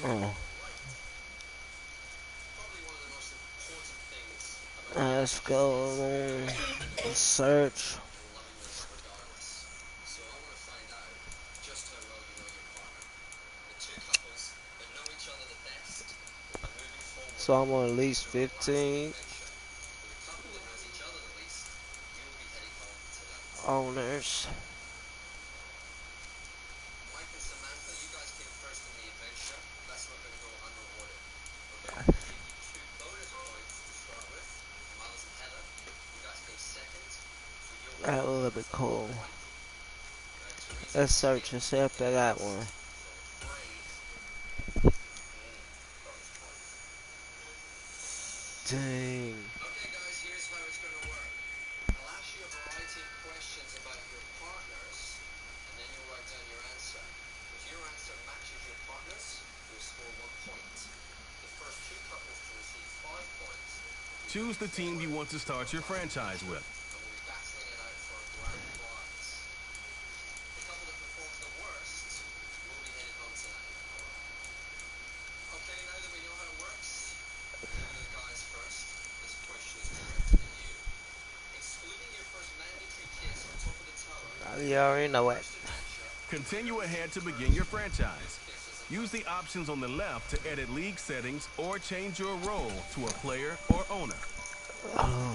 Oh, let's go search. So I'm on at least 15 owners. That would be cool. Let's search and see if they got one. Dang. Choose the team you want to start your franchise with. You already know it. Continue ahead to begin your franchise. Use the options on the left to edit league settings or change your role to a player or owner. Oh,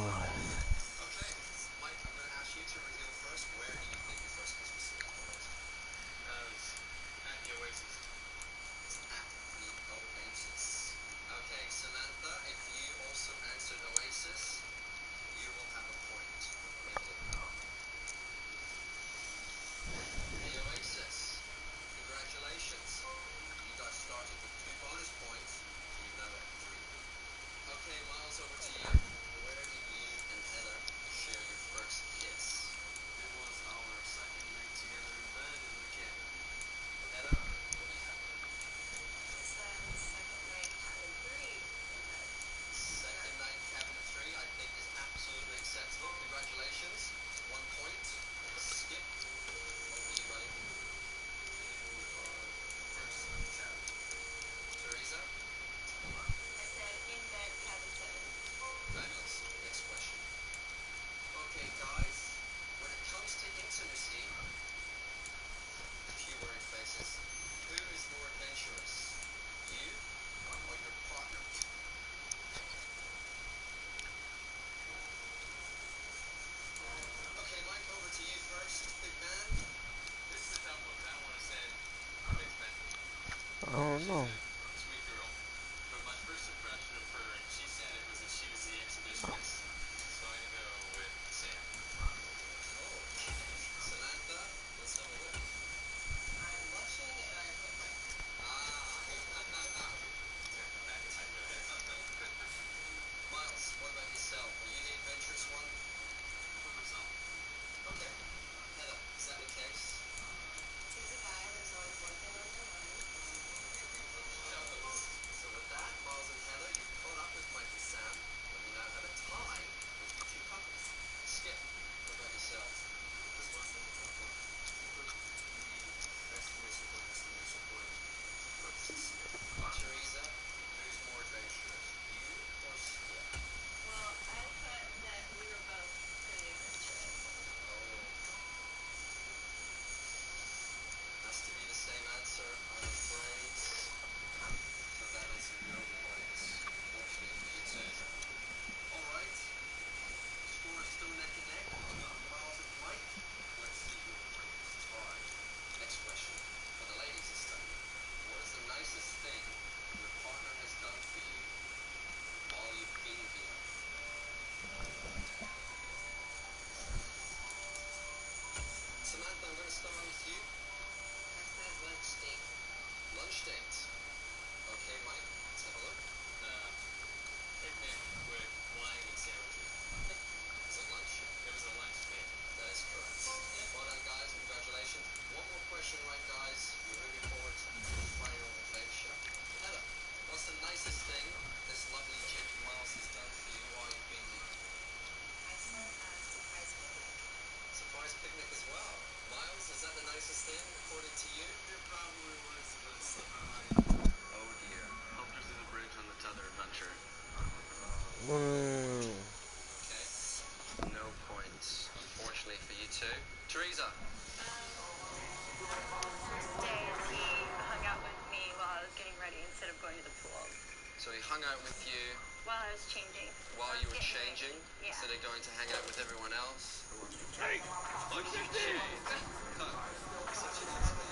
So he hung out with you while I was changing. while you were changing, Yeah. instead of going to hang out with everyone else. Hey, Fuck you, Jay. You're such an idiot.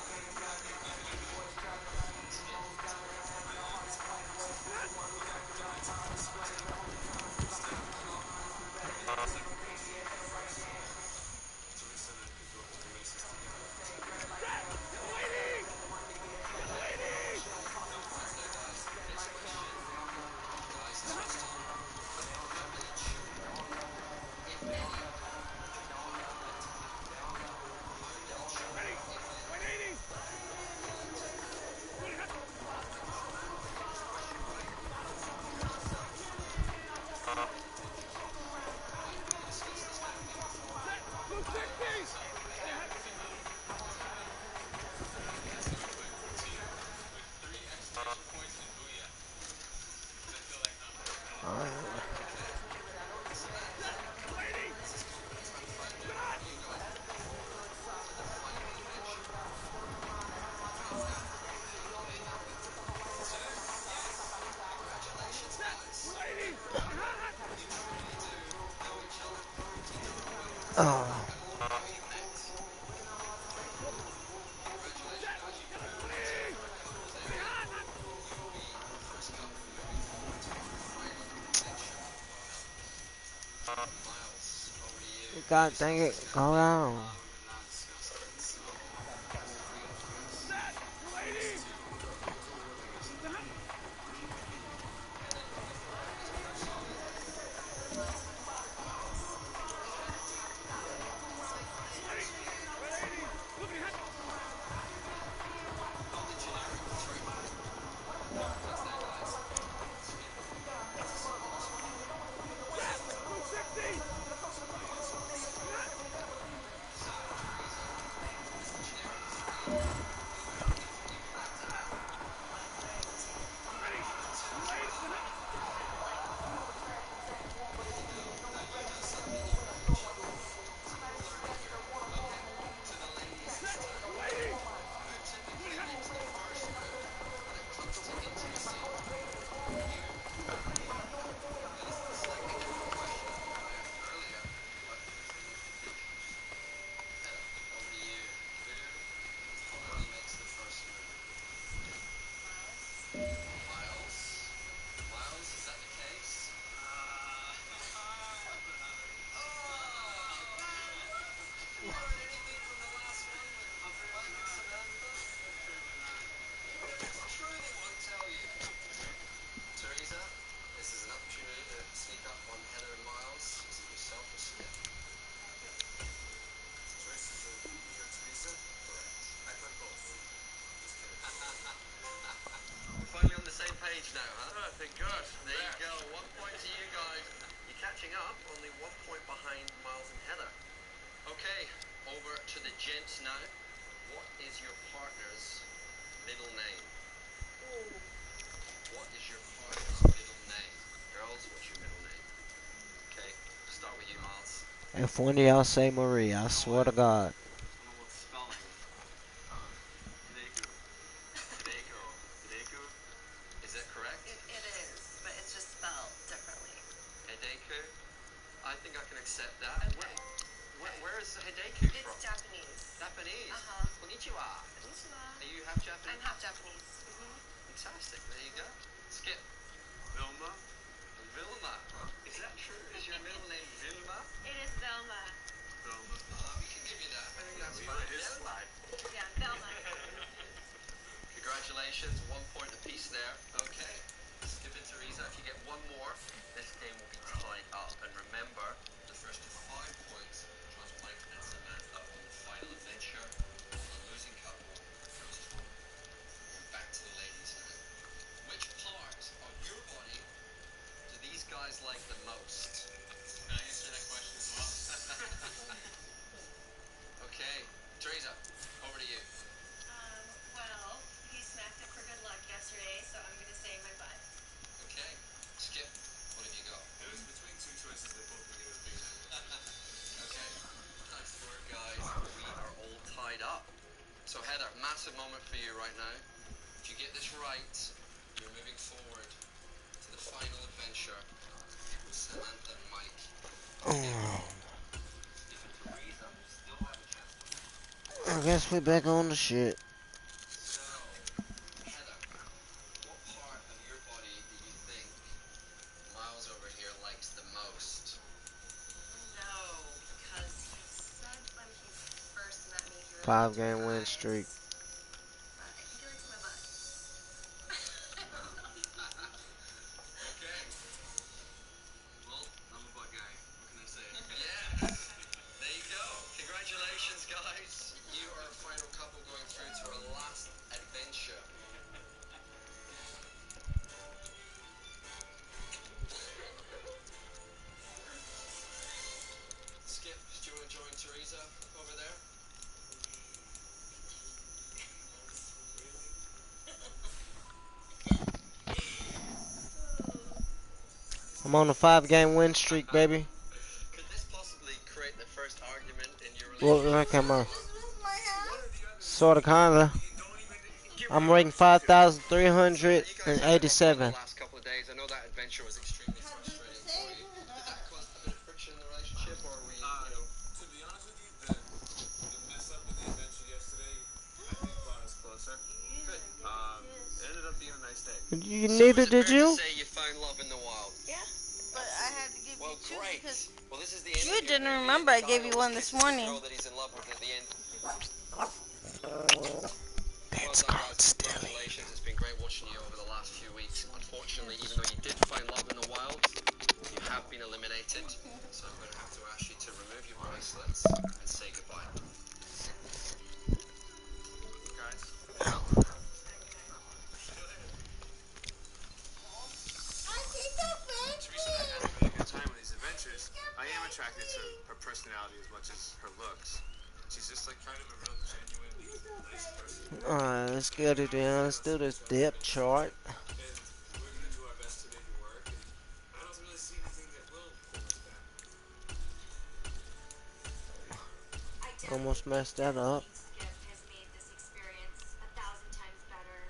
Oh. God dang it, go down. Teresa, this is an opportunity to sneak up on Heather and Miles. Is it yourself or Skip? Choices of me or Teresa? Correct. I put both. Just kidding. We're finally on the same page now, huh? Oh, thank God. There you go. 1 point to you guys. You're catching up. Only 1 point behind Miles and Heather. Okay, over to the gents now. What is your partner's middle name? What is your partner's middle name? Girls, what's your middle name? Okay, start with you, Miles. If one of y'all say Marie, I swear to God. Spelling. Hideko. Hideko. Hideko. Is that correct? It is, but it's just spelled differently. Hideko. I think I can accept that. Okay. Where is Hideko It's from? Japanese. Japanese. Uh-huh. Konnichiwa. Konnichiwa. Are you half Japanese? I'm half Japanese. Fantastic. There you go. Skip. Vilma. Vilma. Is that true? Is your middle name Vilma? It is Velma. Vilma. We can give you that. I think that's fine. Vilma. Yeah, Velma. Congratulations. 1 point apiece there. Okay. Skip and Teresa. If you get one more, this game will be tied up. And remember, the first to 5 points joins Mike and Samantha on the final adventure. The losing couple, the first one. We're back to the ladies now. Which part of your body do these guys like the most? Can I answer that question as well? Okay. Teresa, over to you. Well, he smacked it for good luck yesterday, so I'm going to say my butt. Okay. Skip, what have you got? It was between 2 choices they both knew would be. Okay. Nice work, guys. We are all tied up. So, Heather, massive moment for you right now. If you get this right, you're moving forward final adventure with Samantha and Mike. I guess we back on the shit. So, Heather, what part of your body do you think Miles over here likes the most? No, because he said when he first met me, he really liked 5-game my win eyes. streak. But I think he likes my butt. Okay. Well, I'm a butt guy. What can I say? Yeah. There you go. Congratulations, guys. You are a final couple going through to our last adventure. Skip, do you want to join Teresa over there? I'm on a 5-game win streak, baby. Could this possibly create the first argument in your Well, relationship? come on. Sorta, kinda. I'm rating 5,387. The last couple of days, I know that adventure was extremely frustrating for you. Did that cause a bit of friction in the relationship, or were you, To be honest with you, the mess up with the adventure yesterday, I think brought us closer. Good. It ended up being a nice day. You, So neither is it did fair to you? say you found love in the wild? Yeah, but I had to give Well, you two great. because Well, this is the you interview, didn't baby. remember I The gave guy you always one this kisses the morning. girl that he's in love with at the end. That's Well done, called guys. stealing. Congratulations. It's been great watching you over the last few weeks. Unfortunately, even though you did find love in the wild, you have been eliminated. So I'm going to have to ask you to remove your bracelets and say goodbye. Guys. Teresa and I had a really good time on these adventures. I am attracted to her personality as much as her looks. She's just like kind of a real genuinely nice person. Alright, let's get it in. Let's do this depth chart. And we're gonna do our best to make it work. And I don't really see anything that will hold us back. Almost messed that up. Skip has made this experience 1,000 times better.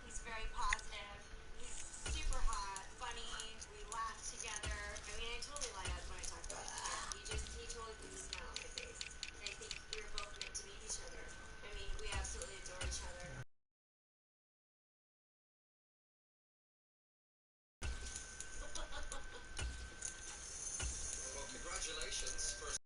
He's very positive. He's super hot, funny. We laugh together. I mean, I totally light up when I talk about Skip. He totally puts a smile on my face. And I think we're both meant to meet each other. I mean, we absolutely adore each other. Well, congratulations. First.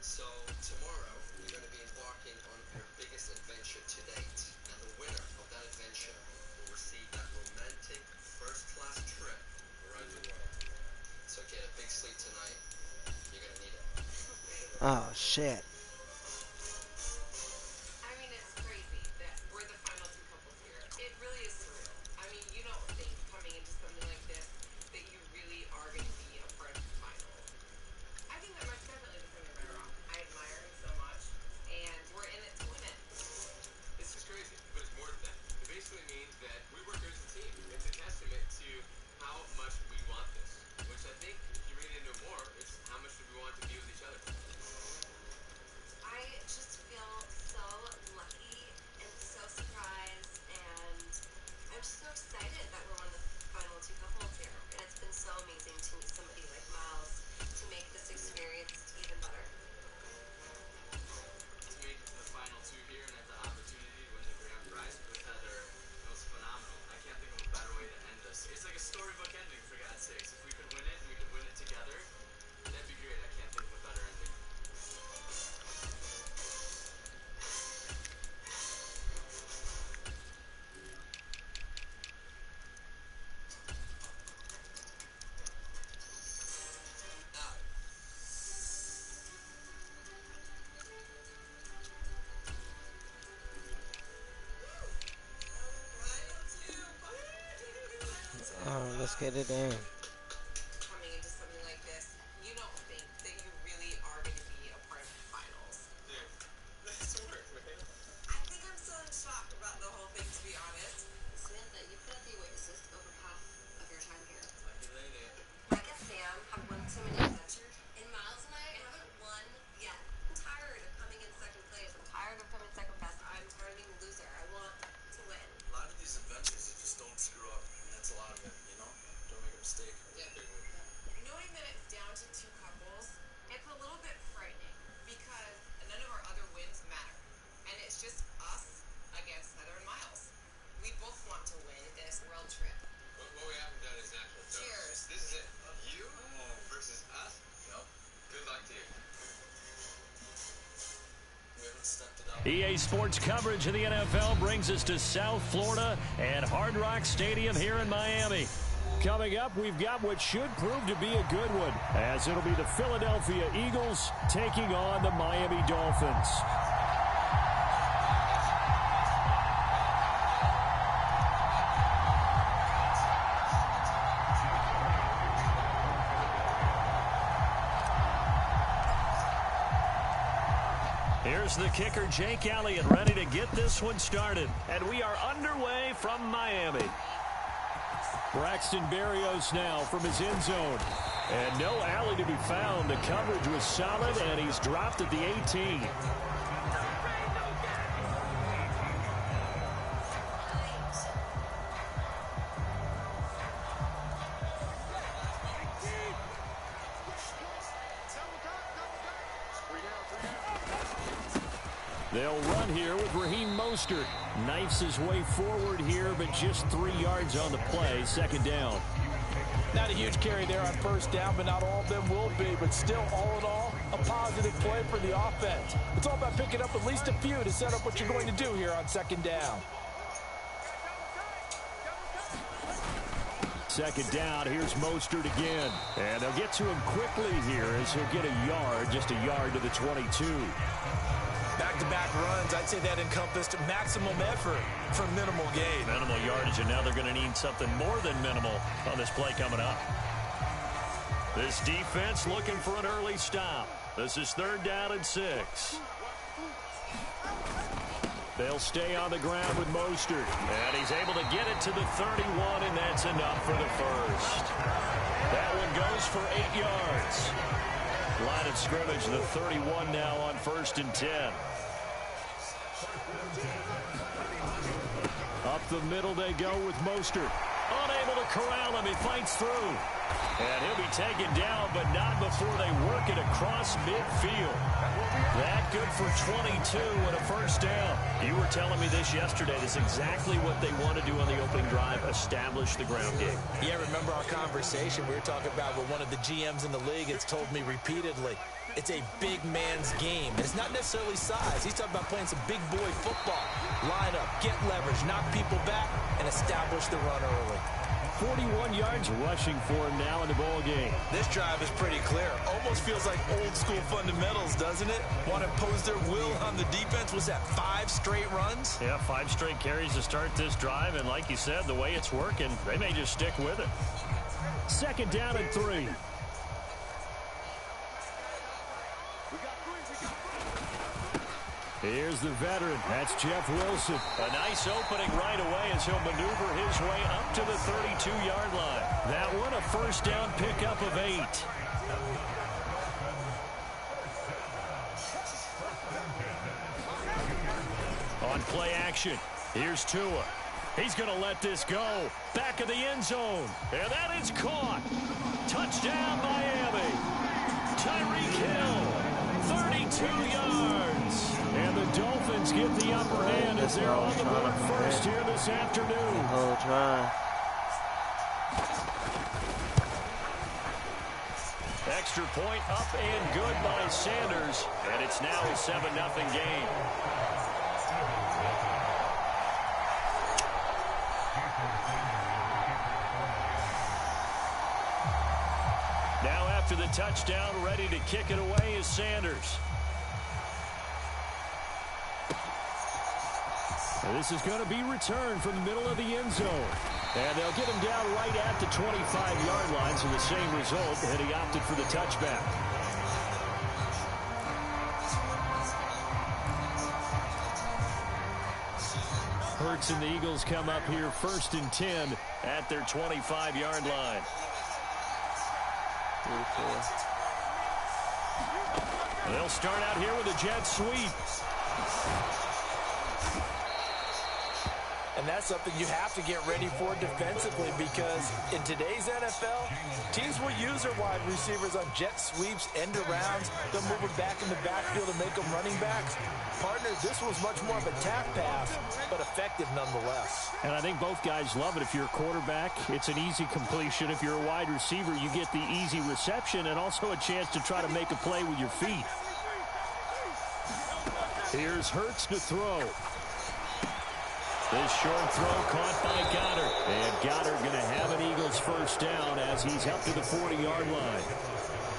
So tomorrow we're going to be embarking on our biggest adventure to date, and the winner of that adventure will receive that romantic first-class trip around the world. So get a big sleep tonight. You're going to need it. Oh, shit. I mean, it's crazy that we're the final two couples here. It really is surreal. I mean, you don't think coming into something like this that you really are going to be a part of the final. I think that Mike's definitely the premier runner-up. I admire him so much, and we're in it to win it. This is crazy, but it's more than that. It basically means that we work as a team. It's a testament to how much we want this, which I think if you read into more, it's how much do we want to be with each other. I just feel so lucky and so surprised, and I'm just so excited that we're one of the final two couples here. And it's been so amazing to meet somebody like Miles to make this experience even better. To make it to the final two here and have the opportunity to win the grand prize with Heather, it was phenomenal. I can't think of a better way to end this. It's like a storybook ending, for God's sakes. If we could win it and we could win it together, that'd be great. I can't think of a better ending. Now, Alright, let's get it in. Coming into something like this, you don't think that you really are going to be a part of the finals. Dude, nice work, man. I think I'm still in shock about the whole thing, to be honest. Samantha, you've been at the Oasis over half of your time here. Lucky lady. Mike and Sam have won so many adventures, and Miles and I haven't won yet. I'm tired of coming in second place. I'm tired of coming second best. I'm tired of being a loser. I want to win. A lot of these adventures, you just don't screw EA Sports coverage of the NFL brings us to South Florida and Hard Rock Stadium here in Miami. Coming up, we've got what should prove to be a good one, as it'll be the Philadelphia Eagles taking on the Miami Dolphins. Here's the kicker, Jake Elliott, ready to get this one started. And we are underway from Miami. Braxton Berrios now from his end zone. And no alley to be found. The coverage was solid, and he's dropped at the 18. They'll run here with Raheem Mostert. Knifes his way forward here, but just 3 yards on the play. Second down. Not a huge carry there on first down, but not all of them will be. But still, all in all, a positive play for the offense. It's all about picking up at least a few to set up what you're going to do here on second down. Second down, here's Mostert again. And they'll get to him quickly here as he'll get a yard, just a yard to the 22. Back-to-back runs, I'd say that encompassed maximum effort for minimal gain. Minimal yardage, and now they're going to need something more than minimal on this play coming up. This defense looking for an early stop. This is 3rd down and 6. They'll stay on the ground with Mostert. And he's able to get it to the 31, and that's enough for the first. That one goes for 8 yards. Line of scrimmage, the 31 now on 1st and 10. Up the middle they go with Mostert. Unable to corral him. He fights through. And he'll be taken down, but not before they work it across midfield. That good for 22 and a first down. You were telling me this yesterday. This is exactly what they want to do on the opening drive, establish the ground game. Yeah, remember our conversation? We were talking about what one of the GMs in the league has told me repeatedly. It's a big man's game. And it's not necessarily size. He's talking about playing some big boy football. Line up, get leverage, knock people back, and establish the run early. 41 yards rushing for him now in the ball game. This drive is pretty clear. Almost feels like old school fundamentals, doesn't it? Want to impose their will on the defense. Was that 5 straight runs? Yeah, 5 straight carries to start this drive. And like you said, the way it's working, they may just stick with it. 2nd down and 3. Here's the veteran. That's Jeff Wilson. A nice opening right away as he'll maneuver his way up to the 32-yard line. That one a first down pickup of 8. On play action, here's Tua. He's going to let this go. Back of the end zone. And that is caught. Touchdown, Miami. Tyreek Hill, 32 yards. And the Dolphins get the upper hand as they're on the board first here this afternoon. Oh, try. Extra point up and good by Sanders. And it's now a 7-0 game. Now after the touchdown, ready to kick it away is Sanders. And this is going to be returned from the middle of the end zone. And they'll get him down right at the 25-yard line, so the same result, and he opted for the touchback. Hurts and the Eagles come up here 1st and 10 at their 25-yard line. They'll start out here with a jet sweep. And that's something you have to get ready for defensively, because in today's NFL, teams will use their wide receivers on jet sweeps, end arounds. They'll move them back in the backfield and make them running backs. Partner, this was much more of a tack pass, but effective nonetheless. And I think both guys love it. If you're a quarterback, it's an easy completion. If you're a wide receiver, you get the easy reception and also a chance to try to make a play with your feet. Here's Hurts to throw. This short throw caught by Goddard. And Goddard going to have an Eagles first down as he's up to the 40-yard line.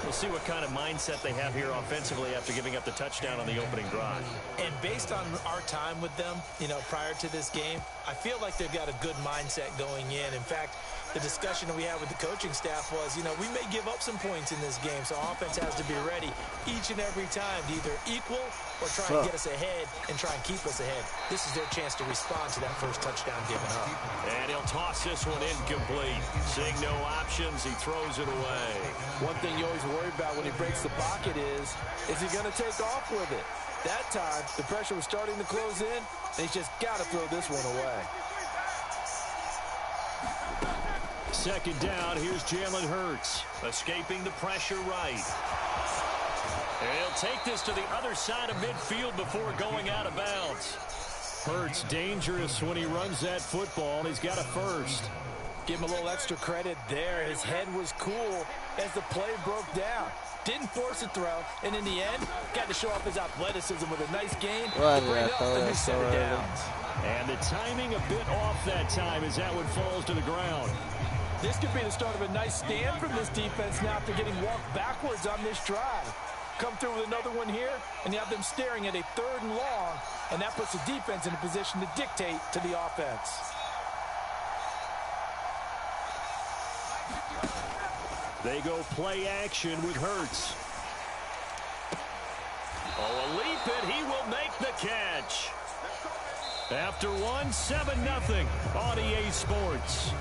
We'll see what kind of mindset they have here offensively after giving up the touchdown on the opening drive. And based on our time with them, prior to this game, I feel like they've got a good mindset going in. In fact, the discussion that we had with the coaching staff was, we may give up some points in this game, so offense has to be ready each and every time to either equal or try and get us ahead and try and keep us ahead. This is their chance to respond to that first touchdown given up. And he'll toss this one incomplete. Seeing no options, he throws it away. One thing you always worry about when he breaks the pocket is he going to take off with it? That time, the pressure was starting to close in, and he's just got to throw this one away. Second down, here's Jalen Hurts. Escaping the pressure right. And he'll take this to the other side of midfield before going out of bounds. Hurts dangerous when he runs that football, and he's got a first. Give him a little extra credit there. His head was cool as the play broke down. Didn't force a throw, and in the end, got to show off his athleticism with a nice gain to bring up a new set of downs. And the timing a bit off that time as that one falls to the ground. This could be the start of a nice stand from this defense now after getting walked backwards on this drive. Come through with another one here, and you have them staring at a 3rd and long, and that puts the defense in a position to dictate to the offense. They go play action with Hurts. Oh, a leap, and he will make the catch. After one, 7-0 on EA Sports.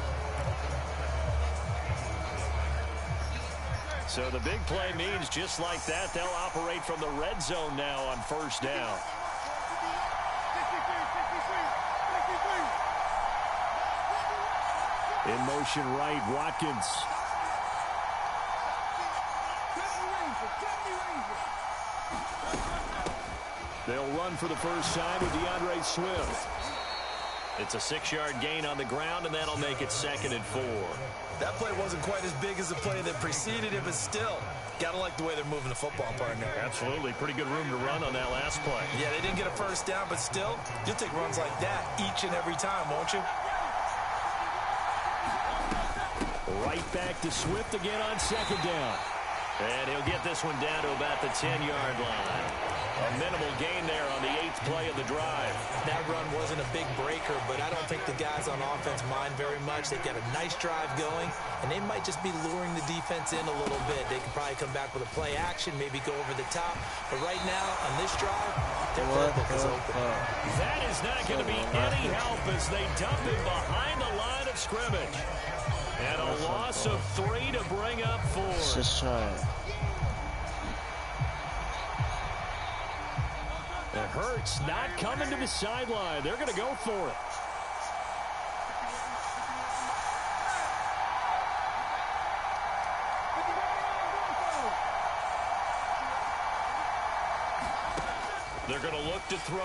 So the big play means just like that, they'll operate from the red zone now on first down. In motion right, Watkins. They'll run for the first time with DeAndre Swift. It's a 6-yard gain on the ground, and that'll make it 2nd and 4. That play wasn't quite as big as the play that preceded it, but still, gotta like the way they're moving the football, partner. Absolutely. Pretty good room to run on that last play. Yeah, they didn't get a first down, but still, you'll take runs like that each and every time, won't you? Right back to Swift again on 2nd down. And he'll get this one down to about the 10-yard line. A minimal gain there on the 8th play of the drive. That run wasn't a big breaker, but I don't think the guys on offense mind very much. They've got a nice drive going, and they might just be luring the defense in a little bit. They can probably come back with a play action, maybe go over the top. But right now, on this drive, their playbook is open. That is not going to be any help as they dump him behind the line of scrimmage. And a loss of 3 to bring up 4. Just try it. It hurts not coming to the sideline. They're going to go for it. They're going to look to throw.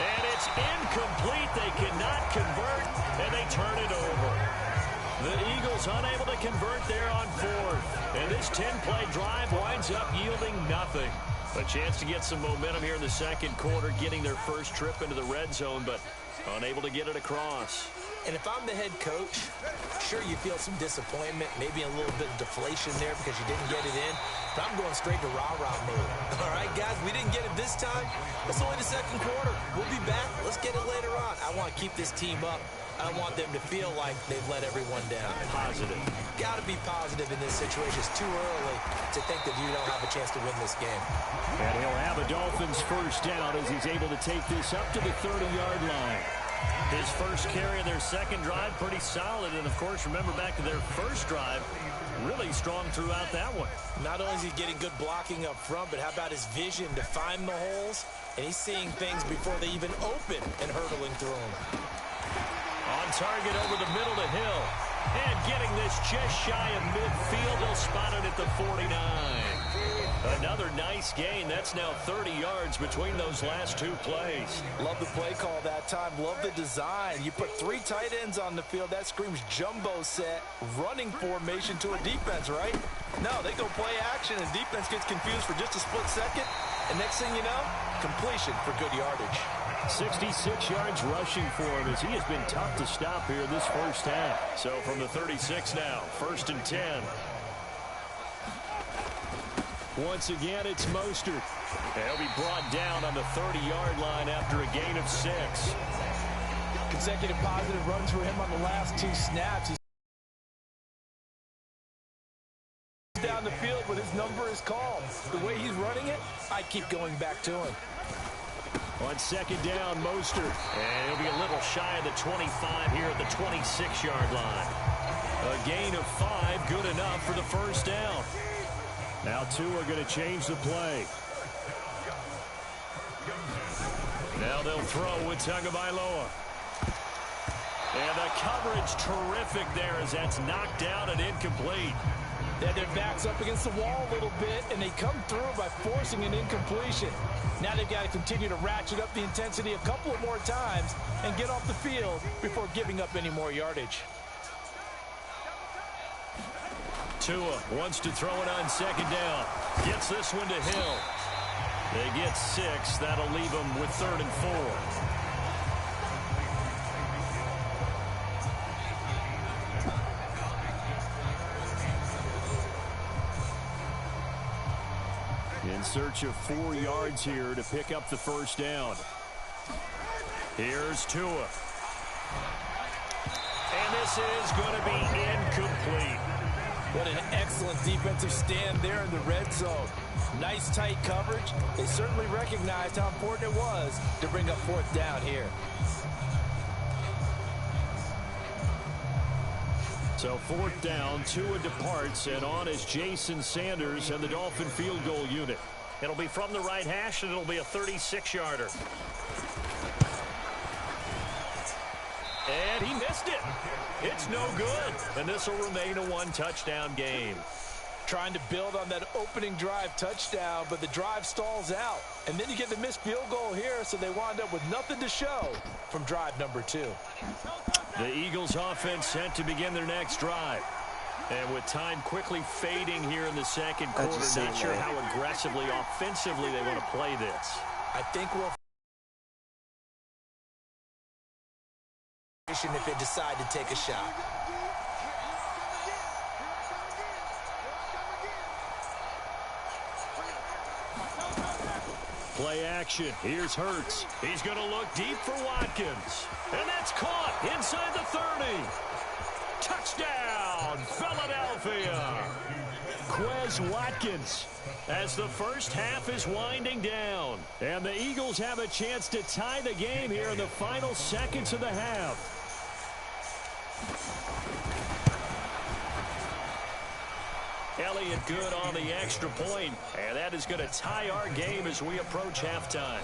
And it's incomplete. They cannot convert, and they turn it over. The Eagles unable to convert there on 4th. And this 10-play drive winds up yielding nothing. A chance to get some momentum here in the 2nd quarter, getting their first trip into the red zone, but unable to get it across. And if I'm the head coach, sure you feel some disappointment, maybe a little bit of deflation there because you didn't get it in. But I'm going straight to rah-rah mode. All right, guys, we didn't get it this time. It's only the 2nd quarter. We'll be back. Let's get it later on. I want to keep this team up. I don't want them to feel like they've let everyone down. Positive. Got to be positive in this situation. It's too early to think that you don't have a chance to win this game. And he'll have a Dolphins first down as he's able to take this up to the 30-yard line. His first carry of their 2nd drive, pretty solid. And, of course, remember back to their first drive, really strong throughout that one. Not only is he getting good blocking up front, but how about his vision to find the holes? And he's seeing things before they even open and hurtling through them. On target over the middle to Hill. And getting this just shy of midfield. They'll spot it at the 49. Another nice gain. That's now 30 yards between those last 2 plays. Love the play call that time. Love the design. You put 3 tight ends on the field. That screams jumbo set, running formation to a defense, right? No, they go play action, and defense gets confused for just a split second, And next thing you know, completion for good yardage. 66 yards rushing for him as he has been tough to stop here this first half. So from the 36 now, 1st and 10. Once again, it's Mostert. And he'll be brought down on the 30-yard line after a gain of 6. Consecutive positive runs for him on the last 2 snaps. He's down the field when his number is called. The way he's running it, I keep going back to him. On 2nd down, Mostert. And he'll be a little shy of the 25 here at the 26-yard line. A gain of 5, good enough for the first down. Now 2 are going to change the play. Now they'll throw with Tagovailoa. And the coverage terrific there as that's knocked down and incomplete. They had their backs up against the wall a little bit, and they come through by forcing an incompletion. Now they've got to continue to ratchet up the intensity a couple of more times and get off the field before giving up any more yardage. Tua wants to throw it on 2nd down. Gets this one to Hill. They get 6. That'll leave them with 3rd and 4. In search of 4 yards here to pick up the first down. Here's Tua. And this is going to be incomplete. What an excellent defensive stand there in the red zone. Nice tight coverage. They certainly recognized how important it was to bring up 4th down here. So 4th down, Tua departs, and on is Jason Sanders and the Dolphin field goal unit. It'll be from the right hash, and it'll be a 36-yarder. And he missed it. It's no good. And this will remain a 1-touchdown game. Trying to build on that opening drive touchdown, but the drive stalls out. And then you get the missed field goal here, so they wind up with nothing to show from drive number 2. The Eagles offense set to begin their next drive. And with time quickly fading here in the second quarter, not sure how aggressively, offensively they want to play this. I think we'll if they decide to take a shot. Play action. Here's Hurts. He's going to look deep for Watkins. And that's caught inside the 30. Touchdown, Philadelphia. Quez Watkins as the first half is winding down. And the Eagles have a chance to tie the game here in the final seconds of the half. Elliott good on the extra point, and that is going to tie our game as we approach halftime.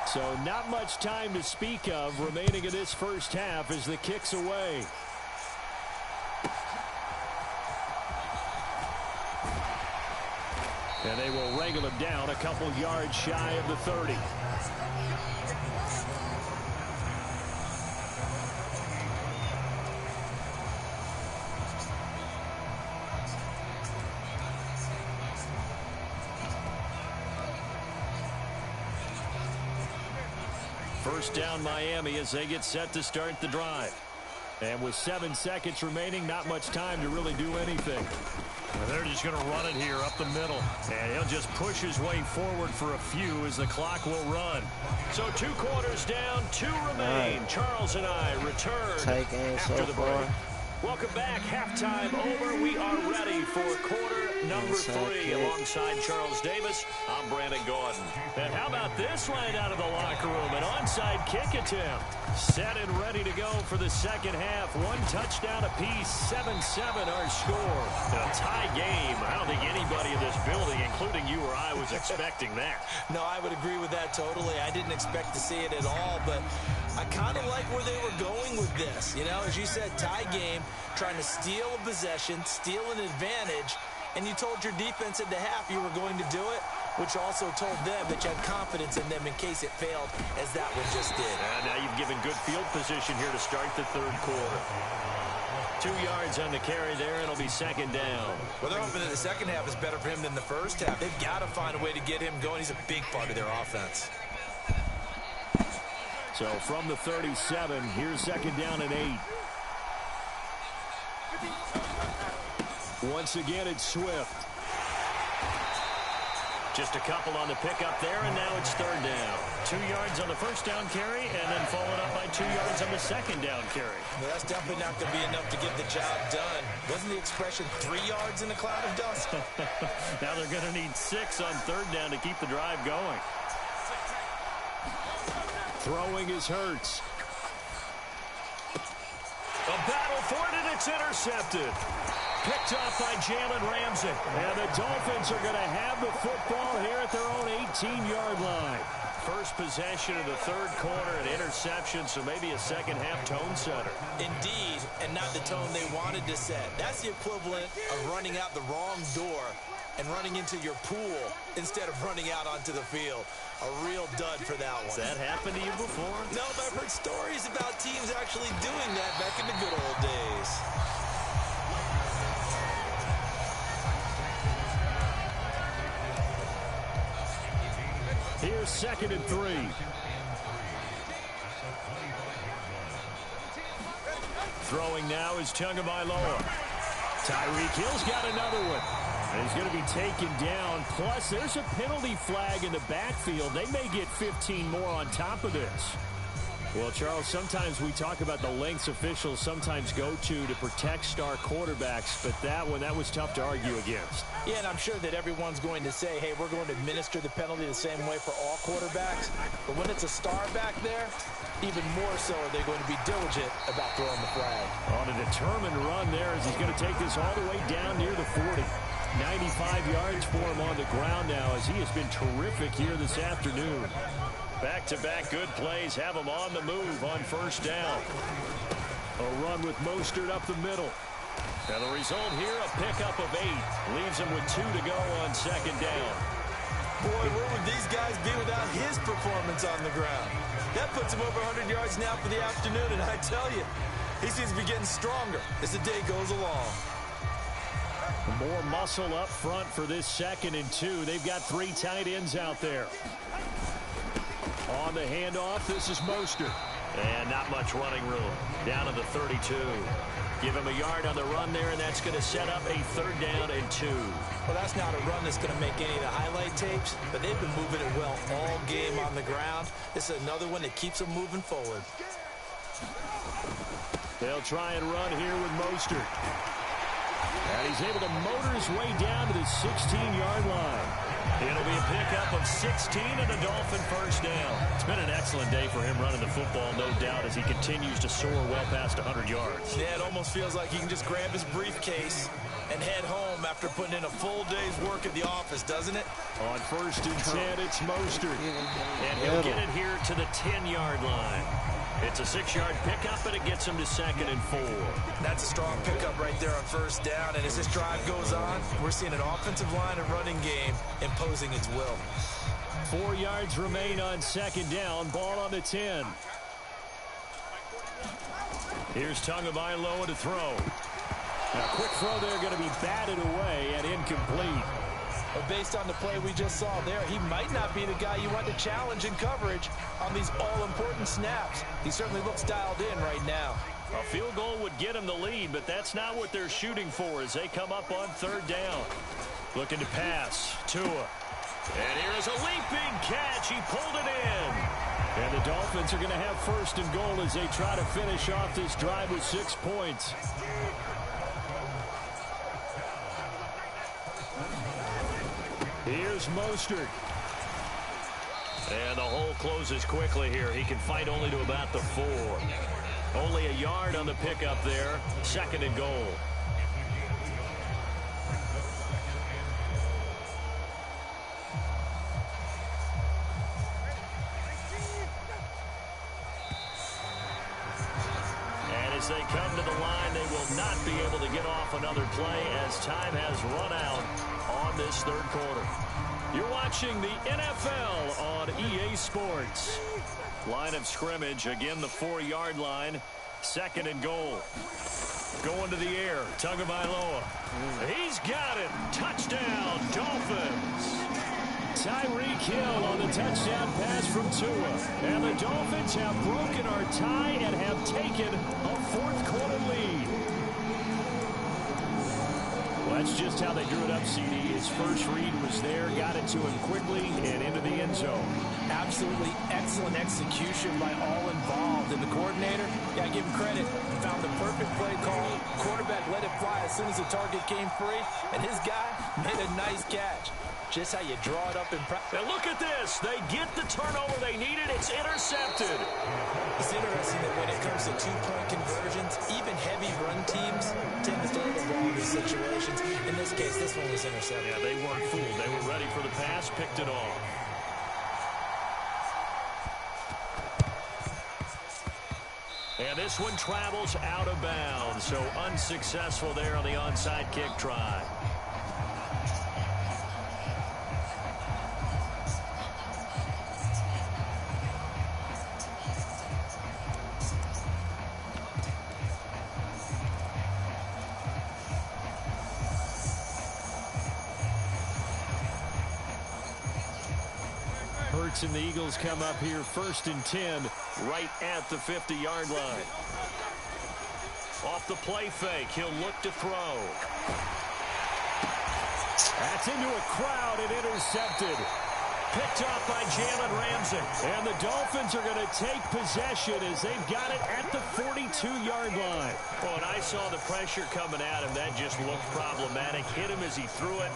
So not much time to speak of remaining in this first half as the kick's away. And they will wrangle him down a couple yards shy of the 30. First down Miami as they get set to start the drive. And with 7 seconds remaining, not much time to really do anything. And they're just going to run it here up the middle. And he'll just push his way forward for a few as the clock will run. So 2 quarters down, 2 remain. Right. Charles and I return after the break. Welcome back. Halftime over. We are ready for quarter number 3 alongside Charles Davis. I'm Brandon Gordon. And how about this right out of the locker room? An onside kick attempt. Set and ready to go for the second half. 1 touchdown apiece. 7-7 our score. A tie game. I don't think anybody in this building, including you or I, was expecting that. No, I would agree with that totally. I didn't expect to see it at all, but I kind of like where they were going with this. You know, as you said, tie game, trying to steal a possession, steal an advantage, and you told your defense at the half you were going to do it. which also told them that you had confidence in them in case it failed, as that one just did. And now you've given good field position here to start the third quarter. 2 yards on the carry there, and it'll be second down. Well, they're hoping that the second half is better for him than the first half. They've got to find a way to get him going. He's a big part of their offense. So from the 37, here's second down and 8. Once again, it's Swift. Just a couple on the pickup there, and now it's third down. 2 yards on the first down carry, and then followed up by 2 yards on the second down carry. Well, that's definitely not going to be enough to get the job done. Wasn't the expression 3 yards in a cloud of dust? Now they're going to need 6 on third down to keep the drive going. Throwing is Hurts. A battle for it, and it's intercepted. Picked off by Jalen Ramsey. And the Dolphins are going to have the football here at their own 18-yard line. First possession of the third quarter, an interception, so maybe a second-half tone setter. Indeed, and not the tone they wanted to set. That's the equivalent of running out the wrong door and running into your pool instead of running out onto the field. A real dud for that one. Has that happened to you before? No, but I've heard stories about teams actually doing that back in the good old days. Here's second and 3. Throwing now is Tagovailoa. Tyreek Hill's got another one. And he's going to be taken down. Plus, there's a penalty flag in the backfield. They may get 15 more on top of this. Well, Charles, sometimes we talk about the lengths officials sometimes go to protect star quarterbacks, but that was tough to argue against. Yeah, and I'm sure that everyone's going to say, hey, we're going to administer the penalty the same way for all quarterbacks. But when it's a star back there, even more so are they going to be diligent about throwing the flag. On a determined run there as he's going to take this all the way down near the 40. 95 yards for him on the ground now as he has been terrific here this afternoon. Back-to-back good plays have him on the move on first down. A run with Mostert up the middle. And the result here, a pickup of 8. Leaves him with 2 to go on second down. Boy, where would these guys be without his performance on the ground? That puts him over 100 yards now for the afternoon, and I tell you, he seems to be getting stronger as the day goes along. More muscle up front for this second and 2. They've got 3 tight ends out there. On the handoff, this is Mostert. And not much running room. Down to the 32. Give him a yard on the run there, and that's going to set up a third down and 2. Well, that's not a run that's going to make any of the highlight tapes, but they've been moving it well all game on the ground. This is another one that keeps them moving forward. They'll try and run here with Mostert. And he's able to motor his way down to the 16-yard line. It'll be a pickup of 16 and a Dolphin first down. It's been an excellent day for him running the football, no doubt, as he continues to soar well past 100 yards. Yeah, it almost feels like he can just grab his briefcase and head home after putting in a full day's work at the office, doesn't it? On first and 10, it's Mostert. And he'll get it here to the 10-yard line. It's a 6-yard pickup, and it gets him to second and 4. That's a strong pickup right there on first down. And as this drive goes on, we're seeing an offensive line and running game imposing its will. 4 yards remain on second down. Ball on the 10. Here's Tagovailoa to throw. Now, quick throw there going to be batted away and incomplete. But based on the play we just saw there, he might not be the guy you want to challenge in coverage on these all-important snaps. He certainly looks dialed in right now. A field goal would get him the lead, but that's not what they're shooting for as they come up on third down. Looking to pass. Tua. And here's a leaping catch. He pulled it in. And the Dolphins are going to have first and goal as they try to finish off this drive with 6 points. Here's Mostert. And the hole closes quickly here. He can fight only to about the 4. Only a yard on the pickup there. Second and goal. And as they come to the line, they will not be able to get off another play as time has run out on come this third quarter. You're watching the NFL on EA Sports. Line of scrimmage, again the 4-yard line. 2nd and goal. Going to the air, Tagovailoa. He's got it. Touchdown, Dolphins. Tyreek Hill on the touchdown pass from Tua. And the Dolphins have broken our tie and have taken a 4th quarter lead. Well, that's just how they drew it up, CD. His first read was there, got it to him quickly, and into the end zone. Absolutely excellent execution by all involved. And the coordinator, got to give him credit, found the perfect play call. Quarterback let it fly as soon as the target came free, and his guy made a nice catch. Just how you draw it up in practice. And look at this. They get the turnover they needed. It's intercepted. It's interesting that when it comes to two-point conversions, even heavy run teams tend to throw the ball in these situations. In this case, this one was intercepted. Yeah, they weren't fooled. They were ready for the pass, picked it off. And this one travels out of bounds, so unsuccessful there on the onside kick try. And the Eagles come up here 1st and 10 right at the 50-yard line. Off the play fake, he'll look to throw. That's into a crowd and intercepted. Picked off by Jalen Ramsey. And the Dolphins are going to take possession as they've got it at the 42-yard line. Oh, and I saw the pressure coming at him. That just looked problematic. Hit him as he threw it,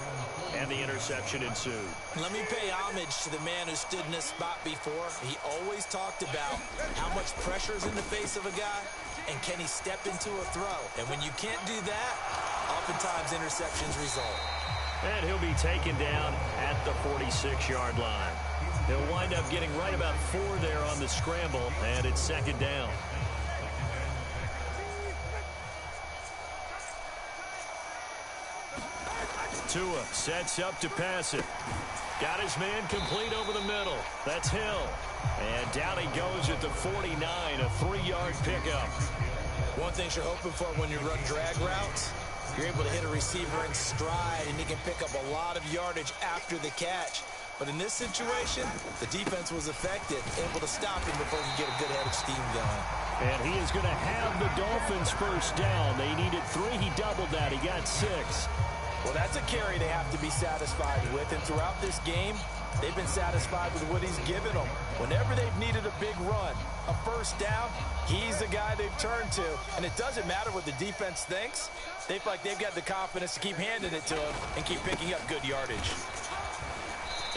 and the interception ensued. Let me pay homage to the man who stood in this spot before. He always talked about how much pressure is in the face of a guy, and can he step into a throw. And when you can't do that, oftentimes interceptions result. And he'll be taken down at the 46-yard line. He'll wind up getting right about 4 there on the scramble, and it's 2nd down. Tua sets up to pass it. Got his man complete over the middle. That's Hill. And down he goes at the 49, a 3-yard pickup. One thing you're hoping for when you run drag routes, you're able to hit a receiver in stride, and he can pick up a lot of yardage after the catch. But in this situation, the defense was effective, able to stop him before he could get a good head of steam going. And he is going to have the Dolphins first down. They needed 3. He doubled that. He got 6. Well, that's a carry they have to be satisfied with. And throughout this game, they've been satisfied with what he's given them. Whenever they've needed a big run, a first down, he's the guy they've turned to. And it doesn't matter what the defense thinks. They feel like they've got the confidence to keep handing it to him and keep picking up good yardage.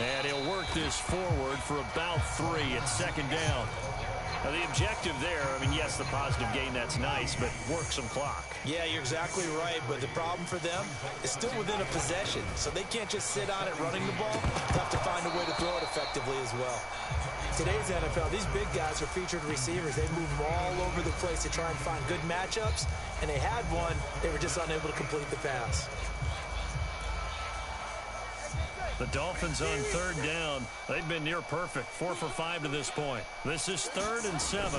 And he'll work this forward for about 3 at 2nd down. Now, the objective there, I mean, yes, the positive gain, that's nice, but work some clock. Yeah, you're exactly right, but the problem for them is still within a possession, so they can't just sit on it running the ball. They have to find a way to throw it effectively as well. Today's NFL, these big guys are featured receivers. They move all over the place to try and find good matchups, and they had one. They were just unable to complete the pass. The Dolphins on 3rd down. They've been near perfect, 4 for 5 to this point. This is 3rd and 7.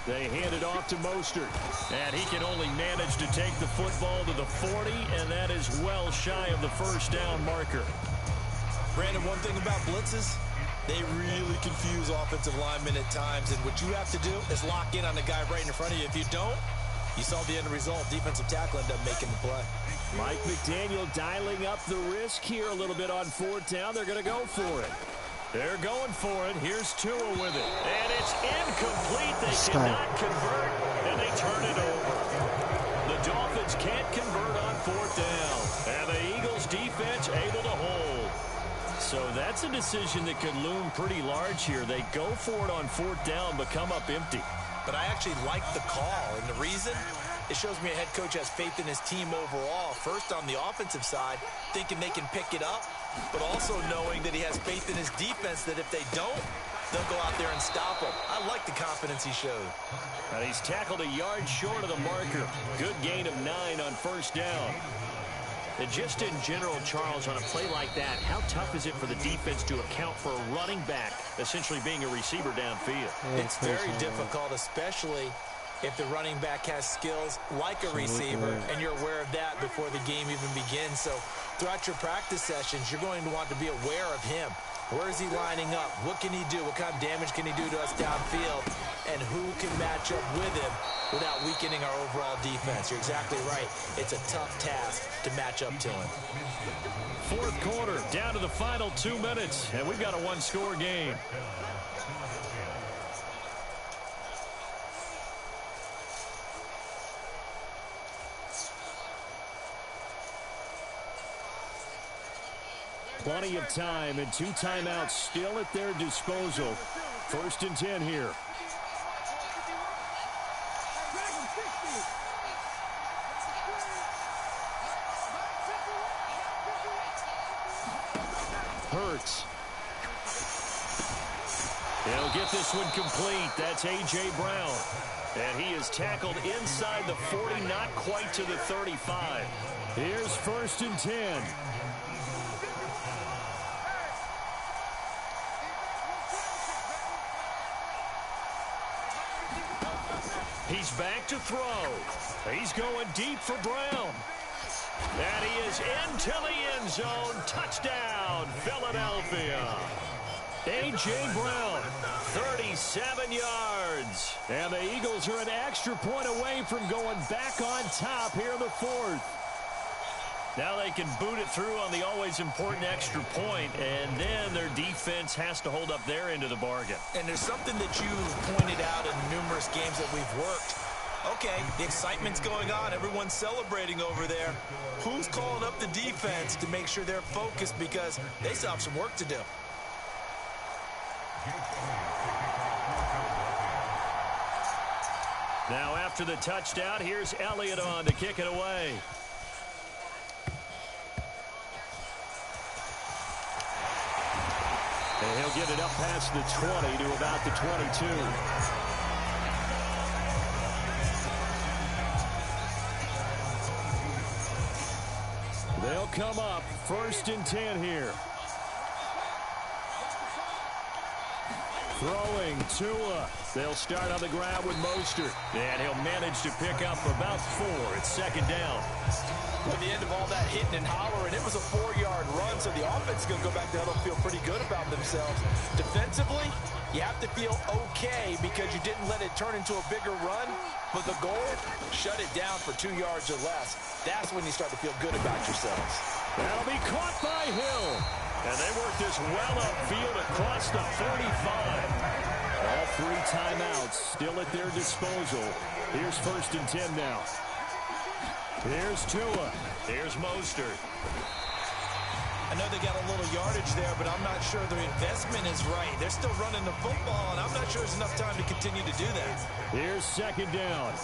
They hand it off to Mostert, and he can only manage to take the football to the 40, and that is well shy of the first down marker. Brandon, one thing about blitzes, they really confuse offensive linemen at times, and what you have to do is lock in on the guy right in front of you. If you don't, you saw the end result. Defensive tackle ended up making the play. Mike McDaniel dialing up the risk here a little bit on 4th down. They're going to go for it. They're going for it. Here's Tua with it. And it's incomplete. They cannot convert, and they turn it over. The Dolphins can't convert on 4th down. And the Eagles defense able to hold. So that's a decision that could loom pretty large here. They go for it on 4th down, but come up empty. But I actually like the call, and the reason, it shows me a head coach has faith in his team overall. First, on the offensive side, thinking they can pick it up, but also knowing that he has faith in his defense that if they don't, they'll go out there and stop him. I like the confidence he showed. And he's tackled a yard short of the marker. Good gain of 9 on 1st down. And just in general, Charles, on a play like that, how tough is it for the defense to account for a running back essentially being a receiver downfield? It's very difficult, especially if the running back has skills like a receiver, and you're aware of that before the game even begins. So throughout your practice sessions, you're going to want to be aware of him. Where is he lining up? What can he do? What kind of damage can he do to us downfield? And who can match up with him without weakening our overall defense? You're exactly right. It's a tough task to match up to him. Fourth quarter, down to the final 2 minutes, and we've got a one-score game. Plenty of time and 2 timeouts still at their disposal. 1st and 10 here. Hurts. He'll get this one complete. That's A.J. Brown. And he is tackled inside the 40, not quite to the 35. Here's 1st and 10. He's back to throw. He's going deep for Brown. And he is into the end zone. Touchdown, Philadelphia. A.J. Brown, 37 yards. And the Eagles are an extra point away from going back on top here in the 4th. Now they can boot it through on the always important extra point, and then their defense has to hold up their end of the bargain. And there's something that you've pointed out in numerous games that we've worked. Okay, the excitement's going on. Everyone's celebrating over there. Who's calling up the defense to make sure they're focused, because they still have some work to do. Now after the touchdown, here's Elliott on to kick it away. And he'll get it up past the 20 to about the 22. They'll come up 1st and 10 here. Throwing Tua. They'll start on the ground with Mostert. And he'll manage to pick up about 4. It's 2nd down. At the end of all that hitting and hollering, it was a 4-yard run, so the offense is going to go back there and feel pretty good about themselves. Defensively, you have to feel okay because you didn't let it turn into a bigger run, but the goal, shut it down for 2 yards or less. That's when you start to feel good about yourselves. That'll be caught by Hill. And they work this well upfield across the 35. All 3 timeouts still at their disposal. Here's 1st and 10 now. Here's Tua. Here's Mostert. I know they got a little yardage there, but I'm not sure their investment is right. They're still running the football, and I'm not sure there's enough time to continue to do that. Here's 2nd down.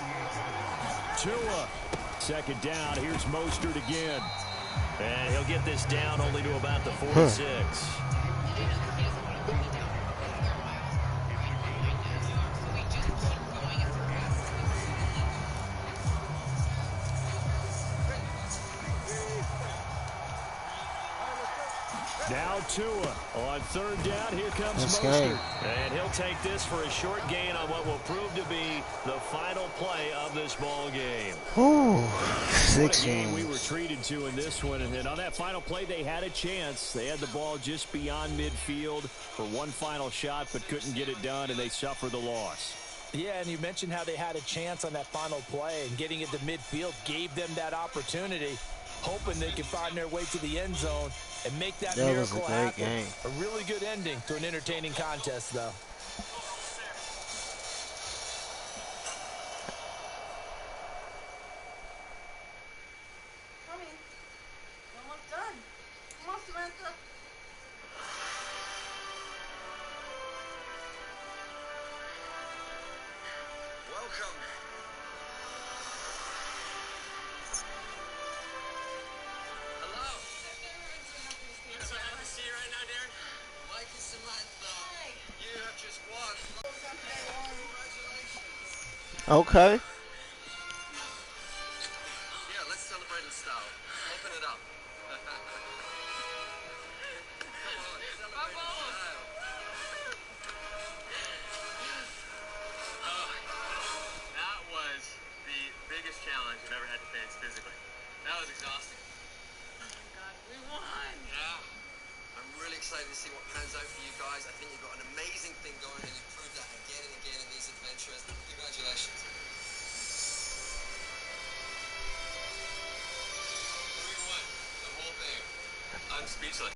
Tua. 2nd down. Here's Mostert again. And he'll get this down only to about the 46. Now Tua on 3rd down. Here comes Mostert. And he'll take this for a short gain on what will prove to be the final play of this ball game. Ooh, 6 game we were treated to in this one. And then on that final play, they had a chance. They had the ball just beyond midfield for one final shot, but couldn't get it done, and they suffered the loss. Yeah, and you mentioned how they had a chance on that final play, and getting it to midfield gave them that opportunity, hoping they could find their way to the end zone and make that miracle happen. Game. A really good ending to an entertaining contest, though. Coming. Almost done. Come on, Samantha. Welcome. Hello. That's what I have to see right now, Darren. Mike and Samantha. Hi. You have just won. Congratulations. Okay. Yeah, let's celebrate in style. Open it up. That was the biggest challenge I've ever had to face physically. That was exhausting. Oh my God, we won. Yeah. I'm really excited to see what pans out for you guys. I think you've got an amazing thing going, and you've proved that again and again in these adventures. Congratulations. 3-1, the whole thing. I'm speechless.